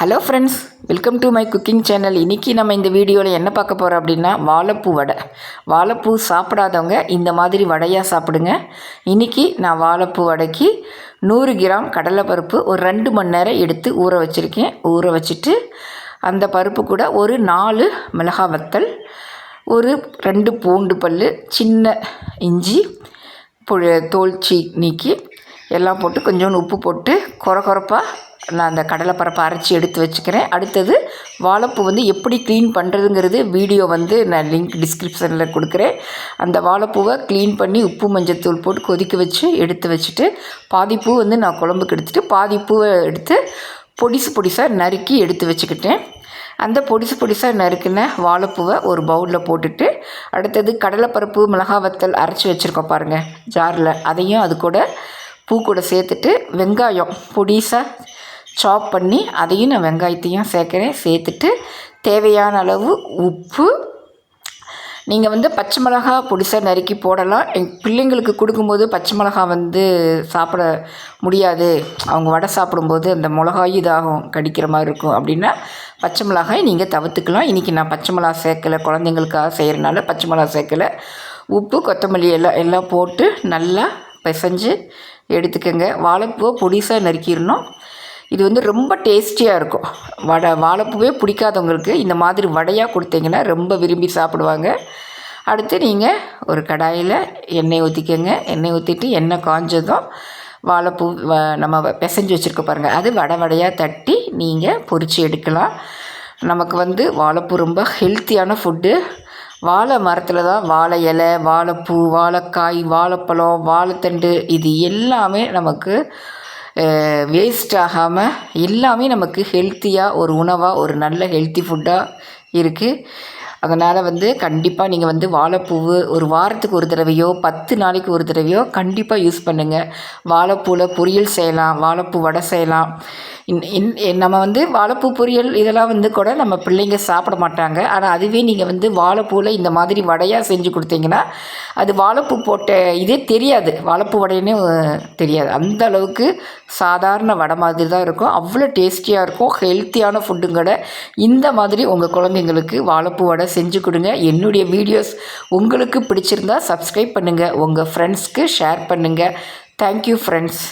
Hello friends, welcome to my cooking channel. இன்றைக்கி நம்ம இந்த வீடியோவில் என்ன பார்க்க போகிறோம் அப்படின்னா வாழைப்பூ வடை. வாழைப்பூ சாப்பிடாதவங்க இந்த மாதிரி வடையாக சாப்பிடுங்க. இன்றைக்கி நான் வாழைப்பூ வடைக்கு 100 கிராம் கடலைப்பருப்பு ஒரு 2 மணி நேரம் எடுத்து ஊற வச்சுருக்கேன். ஊற வச்சுட்டு அந்த பருப்பு கூட ஒரு 4 மிளகாய் வத்தல், ஒரு 2 பூண்டு பல், சின்ன இஞ்சி தோல் நீக்கி எல்லாம் போட்டு கொஞ்சோண்டு உப்பு போட்டு கொரப்பாக நான் அந்த கடலைப்பருப்பை அரைச்சி எடுத்து வச்சுக்கிறேன். அடுத்தது வாழைப்பூ எப்படி க்ளீன் பண்ணுறதுங்கிறது வீடியோ நான் லிங்க் டிஸ்கிரிப்ஷனில் கொடுக்குறேன். அந்த வாழைப்பூவை க்ளீன் பண்ணி உப்பு மஞ்சத்தூள் போட்டு கொதிக்க வச்சு எடுத்து வச்சுட்டு, பாதிப்பூ நான் குழம்புக்கு எடுத்துகிட்டு பாதிப்பூவை எடுத்து பொடிசாக நறுக்கி எடுத்து வச்சுக்கிட்டேன். அந்த பொடிசாக நறுக்கின வாழைப்பூவை ஒரு பவுலில் போட்டுட்டு, அடுத்தது கடலைப்பருப்பு மிளகாய் வத்தல் அரைச்சி வச்சுருக்கோம் பாருங்கள் ஜாரில், அதையும் அது கூட பூ கூட சேர்த்துட்டு வெங்காயம் பொடிசாக சாப் பண்ணி அதையும் நான் வெங்காயத்தையும் சேர்த்துட்டு தேவையான அளவு உப்பு. நீங்கள் பச்சை மிளகா பொடிசாக நறுக்கி போடலாம். பிள்ளைங்களுக்கு கொடுக்கும்போது பச்சை மிளகா சாப்பிட முடியாது, அவங்க வடை சாப்பிடும்போது அந்த மிளகாய் இதாகும் கடிக்கிற மாதிரி இருக்கும் அப்படின்னா பச்சை மிளகாய் நீங்கள் தவிர்த்துக்கலாம். இன்றைக்கி நான் பச்சை மிளகா சேர்க்கலை, குழந்தைங்களுக்காக செய்கிறனால பச்சை மிளகா சேர்க்கலை. உப்பு கொத்தமல்லி எல்லாம் போட்டு நல்லா பிசைஞ்சு எடுத்துக்கோங்க. வாழைப்பூவை பொடிசாக நறுக்கிடணும். இது ரொம்ப டேஸ்டியாக இருக்கும். வாழைப்பூவே பிடிக்காதவங்களுக்கு இந்த மாதிரி வடையாக கொடுத்தீங்கன்னா ரொம்ப விரும்பி சாப்பிடுவாங்க. அடுத்து நீங்கள் ஒரு கடாயில் எண்ணெய் ஊற்றிக்கோங்க. எண்ணெய் ஊற்றிட்டு எண்ணெய் காஞ்சதும் வாழைப்பூ நம்ம பிசைஞ்சு வச்சுருக்க பாருங்கள், அது வடையாக தட்டி நீங்கள் பொரித்து எடுக்கலாம். நமக்கு வாழைப்பூ ரொம்ப ஹெல்த்தியான ஃபுட்டு. வாழை மரத்தில் தான் வாழை இலை, வாழைப்பூ, வாழைக்காய், வாழைப்பழம், வாழைத்தண்டு இது எல்லாமே நமக்கு வேஸ்ட் ஆகாமல் எல்லாமே நமக்கு ஹெல்த்தியாக ஒரு உணவாக ஒரு நல்ல ஹெல்த்தி ஃபுட்டாக இருக்குது. அதனால் கண்டிப்பாக நீங்கள் வாழைப்பூவு ஒரு வாரத்துக்கு ஒரு தடவையோ 10 நாளைக்கு ஒரு தடவையோ கண்டிப்பாக யூஸ் பண்ணுங்கள். வாழைப்பூவில் பொரியல் செய்யலாம், வாழைப்பூ வடை செய்யலாம். நம்ம வாழைப்பூ பொரியல் இதெல்லாம் கூட நம்ம பிள்ளைங்க சாப்பிட மாட்டாங்க. ஆனால் அதுவே நீங்கள் வாழைப்பூவில் இந்த மாதிரி வடையாக செஞ்சு கொடுத்தீங்கன்னா அது வாழைப்பூ போட்ட இதே தெரியாது, வாழைப்பூ வடைன்னே தெரியாது. அந்த அளவுக்கு சாதாரண வடை மாதிரி தான் இருக்கும். அவ்வளோ டேஸ்டியாக இருக்கும், ஹெல்த்தியான ஃபுட்டும் கூட. இந்த மாதிரி உங்கள் குழந்தைங்களுக்கு வாழைப்பூ வடை செஞ்சு கொடுங்க. என்னுடைய வீடியோஸ் உங்களுக்கு பிடிச்சிருந்தா சப்ஸ்கிரைப் பண்ணுங்கள், உங்கள் ஃப்ரெண்ட்ஸ்க்கு ஷேர் பண்ணுங்கள். Thank you friends.